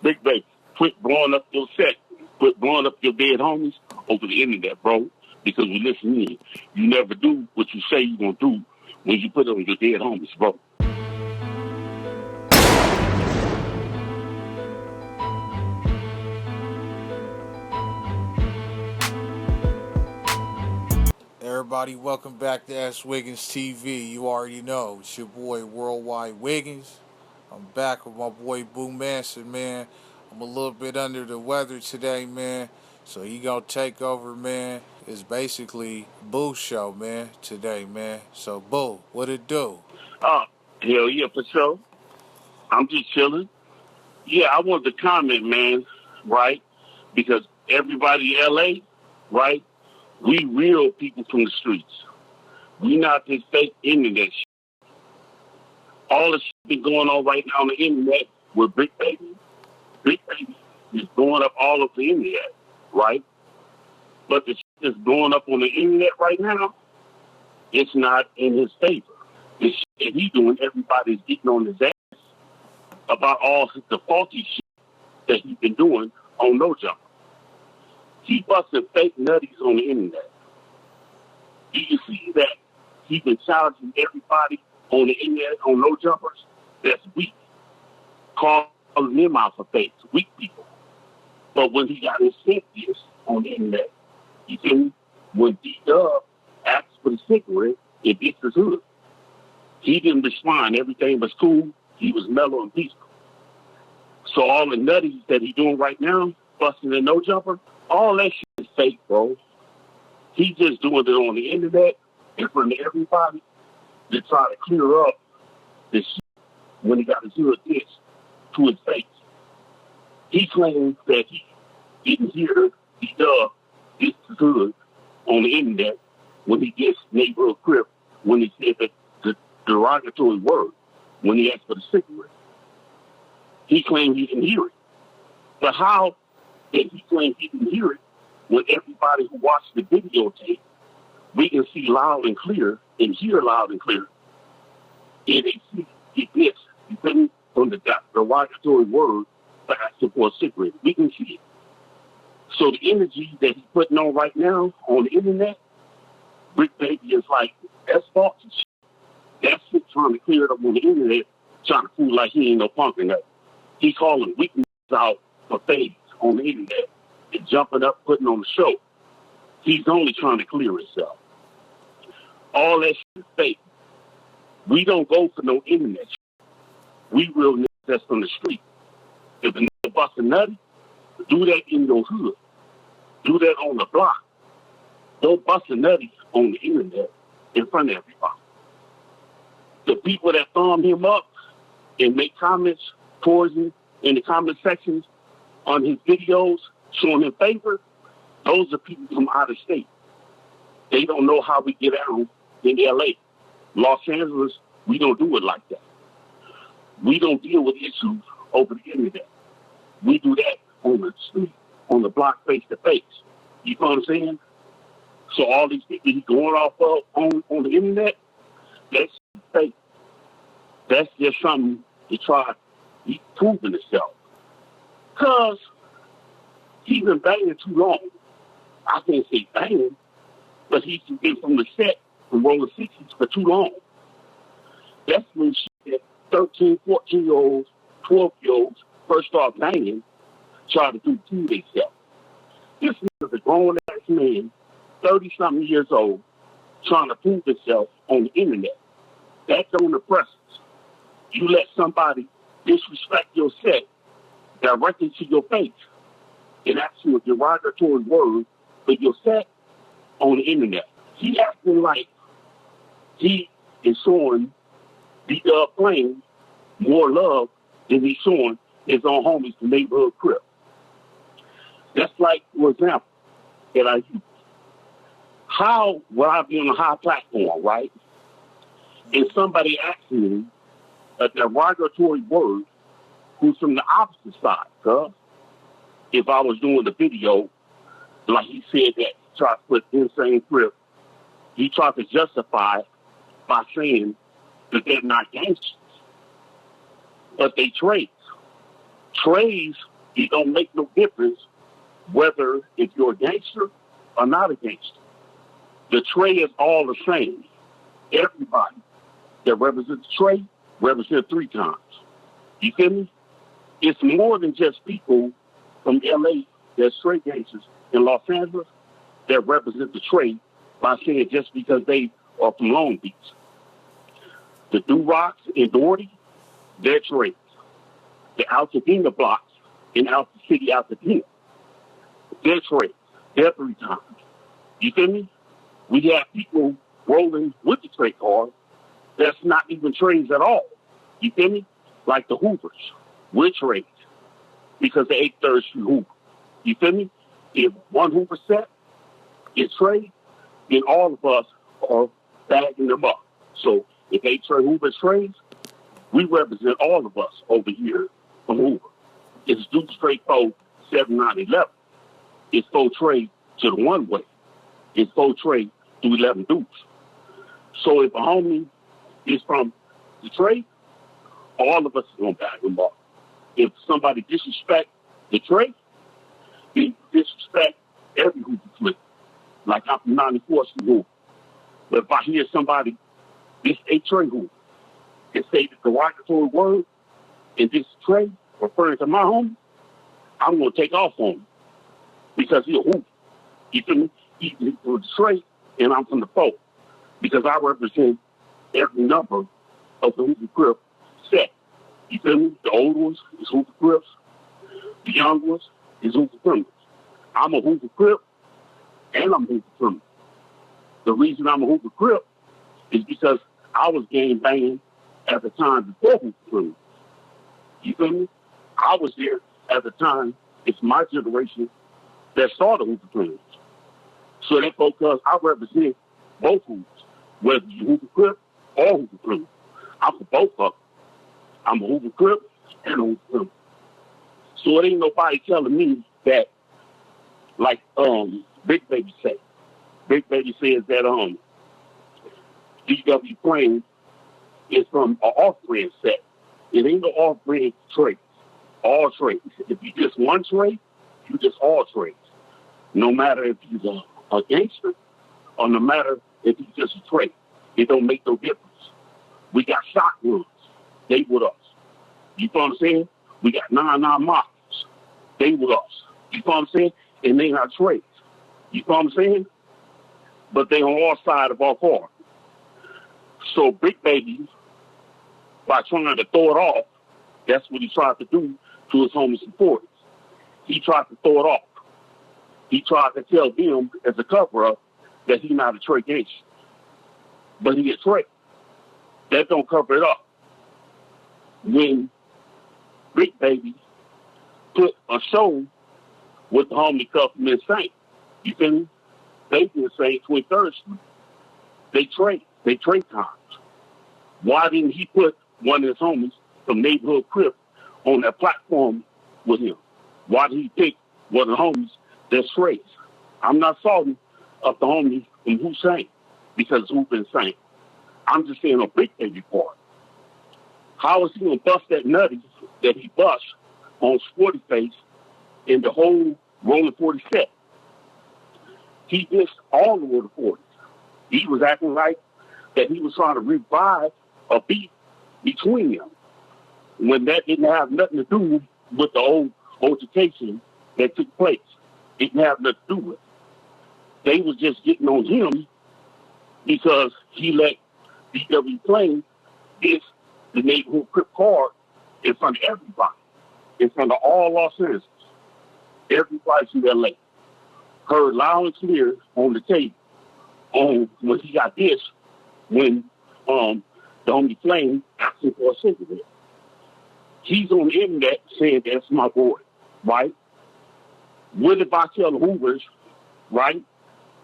Bricc Baby, quit blowing up your set. Quit blowing up your dead homies over the internet, bro. Because we listen in. You never do what you say you're going to do when you put it on your dead homies, bro. Everybody, welcome back to S.WigginsTV. You already know, it's your boy Worldwide Wiggins. I'm back with my boy Boo Manson, man. I'm a little bit under the weather today, man. So he gonna take over, man. It's basically Boo show, man, today, man. So Boo, what it do? Hell yeah, for sure. I'm just chilling. Yeah, I wanted to comment, man, right? Because everybody in LA, right? We real people from the streets. We not this fake internet shit. All the shit been going on right now on the internet with Bricc Baby. Bricc Baby is blowing up all of the internet, right? But the shit that's blowing up on the internet right now, it's not in his favor. The shit that he's doing, everybody's getting on his ass about all the faulty shit that he's been doing on No Jumper. He busting fake nutties on the internet. Do you see that he's been challenging everybody on the internet on No Jumpers? That's weak. Calling them out for fakes, weak people. But when he got his senses on the internet, he said when D-Dub asked for the cigarette, it gets his hood. He didn't respond. Everything was cool. He was mellow and peaceful. So all the nutties that he's doing right now, busting the No Jumper, all that shit is fake, bro. He just doing it on the internet in front of everybody to try to clear up this shit when he got his hood ditched to his face. He claims that he didn't hear D-Dub diss his hood on the internet when he gets neighborhood crip when he said that the derogatory word when he asked for the cigarette. He claimed he didn't hear it. But how did he claim he didn't hear it when everybody who watched the videotape, we can see loud and clear and hear loud and clear, and they see it gets depending on the derogatory word for asking for a cigarette. We can see it. So the energy that he's putting on right now on the internet, Bricc Baby is like, that's false shit. That's shit trying to clear it up on the internet, trying to fool like he ain't no punk or nothing. He calling weaknesses out for fades on the internet and jumping up, putting on the show. He's only trying to clear himself. All that shit is fake. We don't go for no internet shit. We real niggas that's from the street. If a nigga bust a nutty, do that in your hood. Do that on the block. Don't bust a nutty on the internet in front of everybody. The people that thumb him up and make comments towards him in the comment sections on his videos showing him favor, those are people from out of state. They don't know how we get out in LA. Los Angeles, we don't do it like that. We don't deal with issues over the internet. We do that on the street, on the block, face to face. You know what I'm saying? So all these people he's going off of on the internet, that's fake. That's just something to try. He's proving himself. Because he's been banging too long. I can't say banging, but he's been from the set from rolling 60s for too long. That's when shit that 13, 14-year-olds, 12-year-olds first start banging, try to do to themselves. This is a grown-ass man, 30-something years old, trying to prove himself on the internet. That's on the presses. You let somebody disrespect your set directly to your face and ask you a derogatory word for your set on the internet. He acting like he is showing D-Dub playing more love than he's showing his own homies, the neighborhood crip. That's like, for example, that I use. How would I be on a high platform, right? And somebody asking me a derogatory word who's from the opposite side, cuz if I was doing the video, like he said that he tried to put insane crip, he tried to justify by saying that they're not gangsters, but they trades. Trades, it don't make no difference whether if you're a gangster or not a gangster. The trade is all the same. Everybody that represents the trade represents 3 times. You feel me? It's more than just people from LA that's straight gangsters in Los Angeles that represent the trade by saying just because they are from Long Beach. The Do-Rocks in Doherty, they're trades. The Altadena blocks in Alta City, Altadena, they're trades. They're 3 times. You feel me? We have people rolling with the trade cars that's not even trades at all. You feel me? Like the Hoovers. We're trades because they ate 3rd Street Hoover. You feel me? If one Hoover set is trade, then all of us are bagging them up. So if they trade Hoover trades, we represent all of us over here from Hoover. It's due straight for 7911. It's full trade to the one way. It's full trade to 11 dudes. So if a homie is from the trade, all of us are going to back them up. If somebody disrespect the trade, they disrespect every Hoover flip. Like I'm from 94th Street Hoover. But if I hear somebody, this a trade Hoover, and say the derogatory word in this trade referring to my homie, I'm going to take off on him because he's a Hoover. You feel me? He's from the trade, and I'm from the foe because I represent every number of the Hoover Crip set. You feel me? The old ones is Hoover Crips. The young ones is Hoover Criminals. I'm a Hoover Crip, and I'm a Hoover Criminal. The reason I'm a Hoover Crip is because I was gang banging at the time before Hoover Criminals. You feel me? I was there at the time. It's my generation that started Hoover Criminals. So that because I represent both Hoovers, whether you're Hoover Crip or Hoover Criminal. I'm for both of them. I'm a Hoover Crip and a Hoover Criminal. So it ain't nobody telling me that, like Bricc Baby said. Bricc Baby says that DW Plane is from an off-brand set. It ain't no off-brand trades. All trades. If you just one trade, you just all trades. No matter if you're a gangster or no matter if you just a trade. It don't make no difference. We got shotguns. They with us. You know what I'm saying? We got 9-9 Mafia. They with us. You know what I'm saying? And they not trades. You know what I'm saying? But they on our side of our car. So Bricc Baby, by trying to throw it off, that's what he tried to do to his homies supporters. He tried to throw it off. He tried to tell them as a cover-up that he's not a trade gangster. But he a trade. That don't cover it up. When Bricc Baby put a show with the homie Cuffman Insane, you feel me? They been saying 23rd Street. They trade. They trade times. Why didn't he put one of his homies from Neighborhood Crip on that platform with him? Why did he pick one of the homies that's trades? I'm not salting up the homies from Hussein because who's been saying. I'm just saying a Bricc Baby part. How is he going to bust that nutty that he bust on Sporty Face in the whole Rolling 40 set? He missed all the Rolling 40s. He was acting like that he was trying to revive a beat between them when that didn't have nothing to do with the old altercation that took place. It didn't have nothing to do with it. They was just getting on him because he let DW Plane get the Neighborhood Crip card in front of everybody, in front of all Los Angeles. Everybody from LA heard loud and clear on the tape on when he got this, when the homie Flame asked him for a cigarette. He's on the internet saying that's my boy, right? What if I tell the Hoovers, right,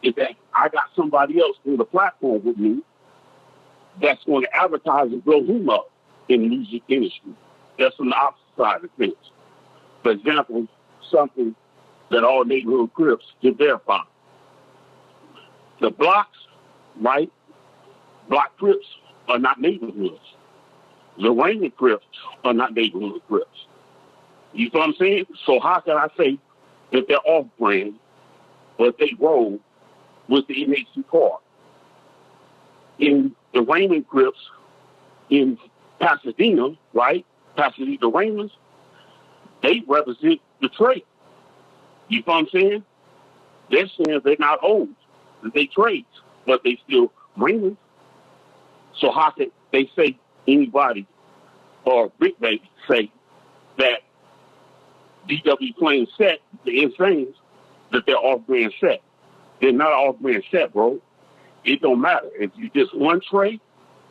is that I got somebody else on the platform with me that's going to advertise and blow him up in the music industry? That's on the opposite side of things. For example, something that all Neighborhood Crips can verify. The blocks, right? Block Crips are not neighborhoods. Lorraine Crips are not Neighborhood Crips. You know what I'm saying? So how can I say that they're off-brand, but they roll with the NHC card? In the Raymond Crips in Pasadena, right? Pasadena Raymonds, they represent the trade. You know what I'm saying? They're saying they're not old. They trade, but they still Raymonds. So how can they say anybody or Bricc Baby say that DW playing set, the Insanes, that they're off-brand set? They're not off-brand set, bro. It don't matter. If you just one trade,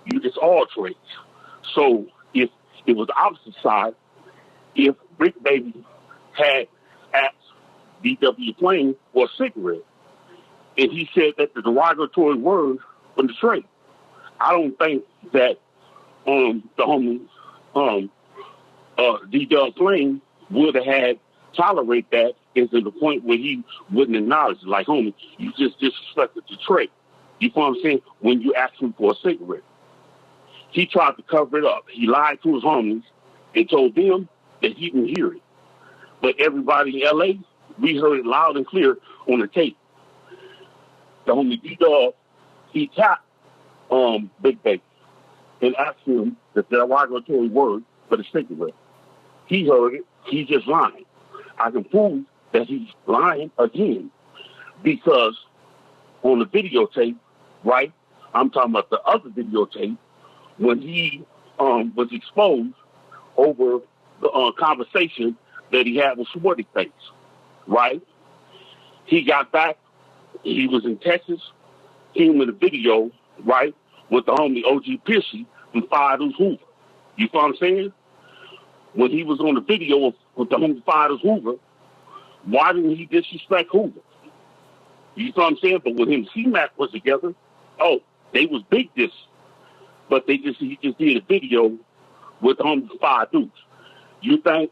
you just all trades. So if it was the opposite side, if Bricc Baby had asked DW Plain for a cigarette, and he said that the derogatory word was the trade, I don't think that the homie DW Plain would have had tolerate that is to the point where he wouldn't acknowledge it. Like, homie, you just disrespected the trade. You know what I'm saying? When you asked him for a cigarette. He tried to cover it up. He lied to his homies and told them that he didn't hear it. But everybody in L.A., we heard it loud and clear on the tape. The homie D-Dog, he tapped Bricc Baby and asked him the derogatory word for the cigarette. He heard it. He's just lying. I can prove that he's lying again because on the videotape, right, I'm talking about the other videotape, when he was exposed over the conversation that he had with Shorty Face, right? He got back. He was in Texas. Came in the video, right, with the homie OG Pissy from Fidus Hoover. You know what I'm saying? When he was on the video with the homie Fidus Hoover, why didn't he disrespect Hoover? You know what I'm saying? But when him and C-Mac was together, they was big this. But he just did a video with homie Fidus. You think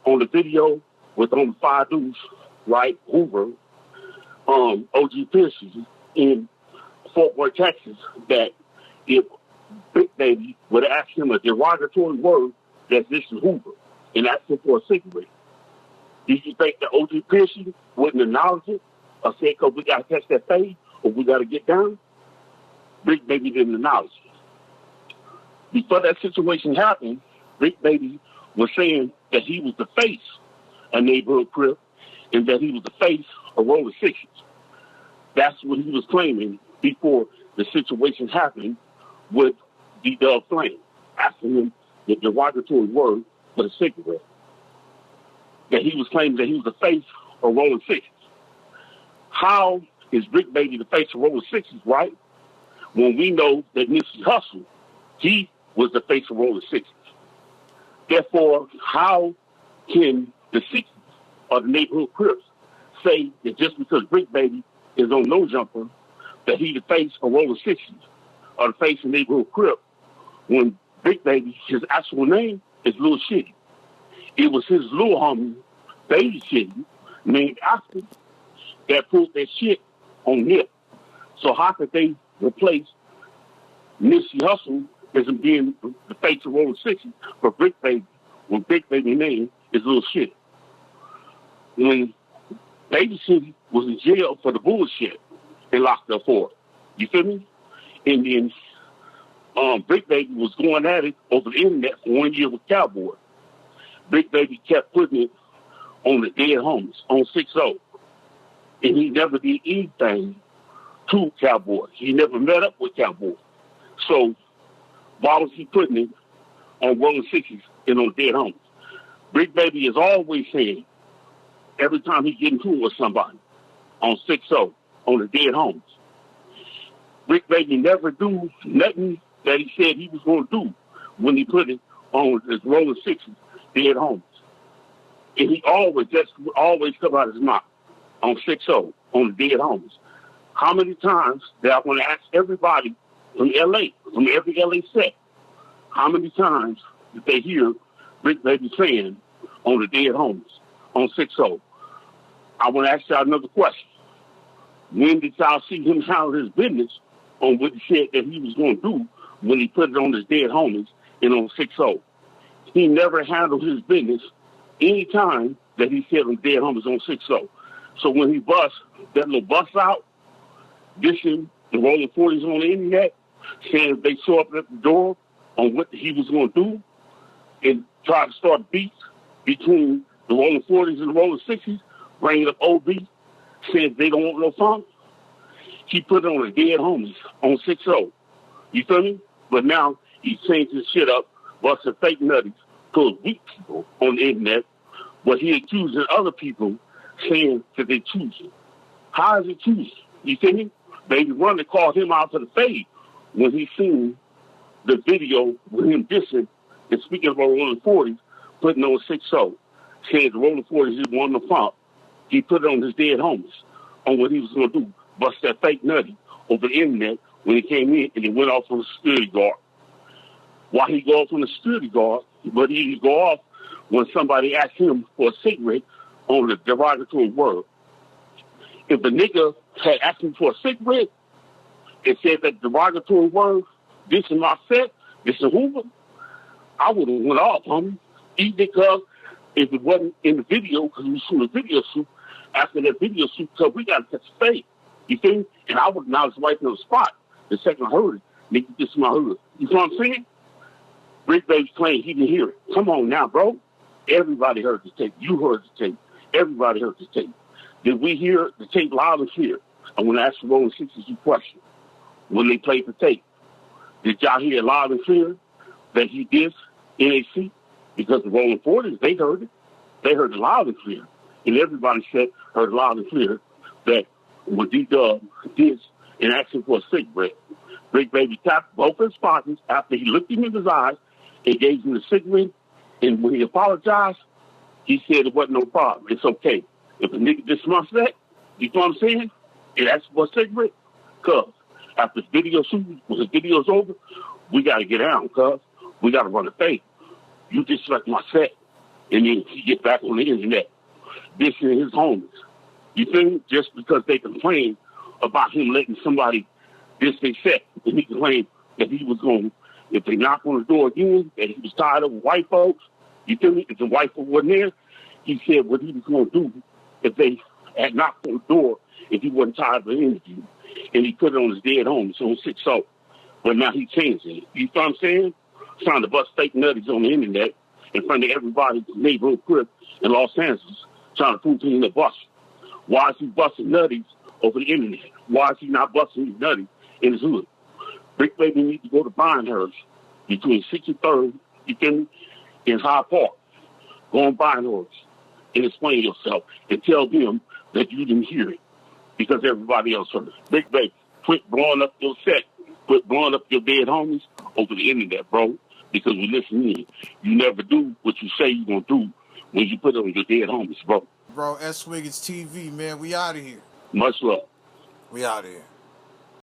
on the video with homie Fidus, right, Hoover, OG Pissy in Fort Worth, Texas, that if Bricc Baby would have asked him a derogatory word, that this is Hoover, and asked him for a cigarette, do you think that OG Pissy wouldn't acknowledge it or say, because we got to catch that fade or we got to get down? Bricc Baby didn't acknowledge it. Before that situation happened, Bricc Baby was saying that he was the face of Neighborhood Crip and that he was the face of Roller Sixes. That's what he was claiming before the situation happened with D-Dub Flame, asking him the derogatory word for the cigarette. That he was claiming that he was the face of Rolling Sixes. How is Bricc Baby the face of Rolling Sixes, right? When we know that Nipsey Hussle, he was the face of Rolling Sixes. Therefore, how can the Sixes or the Neighborhood Crips say that just because Bricc Baby is on No Jumper, that he the face of Rolling Sixes or the face of Neighborhood Crip, when Bricc Baby, his actual name is Lil Shitty. It was his little homie, Baby Shitty, named after, that put that shit on Nip. So how could they replace Nipsey Hussle as being the face of Rolling Sixes for Bricc Baby when Bricc Baby's name is Lil Shitty? When Baby Shitty was in jail for the bullshit, they locked up for it. You feel me? And then Bricc Baby was going at it over the internet for 1 year with Cowboy. Bricc Baby kept putting it on the dead homies, on 6-0. And he never did anything to Cowboy. He never met up with Cowboy. So why was he putting it on Rolling Sixes and on dead homies? Bricc Baby is always saying, every time he get into it with somebody, on 6-0, on the dead homies. Bricc Baby never do nothing that he said he was going to do when he put it on his Rolling Sixes, dead homies. And he always come out of his mouth on 6-0, on the dead homies. How many times did I want to ask everybody from L.A., from every L.A. set, how many times did they hear Bricc Baby saying on the dead homies, on 6-0? I want to ask y'all another question. When did y'all see him handle his business on what he said that he was going to do when he put it on his dead homies and on 6-0? He never handled his business any time that he said on dead homies on 6-0. So when he busts, that little bust out, dissing the Rolling 40s on the internet, saying they show up at the door on what he was going to do, and try to start beats between the Rolling 40s and the Rolling 60s, bringing up OB, saying they don't want no funk. He put it on the dead homies on 6-0. You feel me? But now he's changed his shit up, busting fake nutties to weak people on the internet, but he accusing other people saying that they choosing. How is it choosing? You feel me? Baby Runner called him out to the fade when he seen the video with him dissing and speaking about Rolling 40s, putting on 6-0, saying the Rolling 40s didn't want no funk. He put it on his dead homies on what he was going to do, bust that fake nutty over the internet when he came in and he went off on the security guard. Why he go off on the security guard, but he go off when somebody asked him for a cigarette on the derogatory word. If the nigga had asked him for a cigarette and said that derogatory word, this is my set, this is Hoover, I would have went off, homie. Even because if it wasn't in the video, because we saw the video shoot, after that video shoot, because we got to catch a fade. You feel me? And I was right on the spot. The second I heard it, nigga, this is my hood. You know what I'm saying? Bricc Baby claimed he didn't hear it. Come on now, bro. Everybody heard the tape. You heard the tape. Everybody heard the tape. Did we hear the tape loud and clear? I want to ask the Rolling 60s a question. When they played the tape, did y'all hear it loud and clear that he did NAC? Because the Rolling 40s, they heard it. They heard it loud and clear. And everybody said, heard loud and clear that when D-Dub did and asked him for a cigarette, Bricc Baby tapped both his pockets after he looked him in his eyes and gave him the cigarette. And when he apologized, he said it wasn't no problem. It's okay. If a nigga dismisses that, you know what I'm saying? And asked for a cigarette, cuz after the video shoot, when the video's over, we got to get out, cuz we got to run a thing. You disrespect my set, and then he get back on the internet. This is his homies. You feel me? Just because they complain about him letting somebody diss they set, and he complained that he was going, if they knock on the door again, that he was tired of white folks. You feel me? If the white folks wasn't there, he said what he was going to do if they had knocked on the door, if he wasn't tired of the interview. And he put it on his dead homies on 6-0. But now he changed it. You know what I'm saying? Trying to bust fake nutties on the internet in front of everybody's neighborhood crib in Los Angeles, trying to prove to him the bust. Why is he busting nutties over the internet? Why is he not busting these nutties in his hood? Bricc Baby needs to go to Pinehurst between 63rd, you feel me, and Hyde Park. Go on Pinehurst and explain yourself and tell them that you didn't hear it because everybody else heard it. Bricc Baby, quit blowing up your set. Quit blowing up your dead homies over the internet, bro, because we listen in. You never do what you say you're going to do when you put it on your dead homies, bro. Bro, S.WigginsTV, man, we out of here. Much love. We out of here.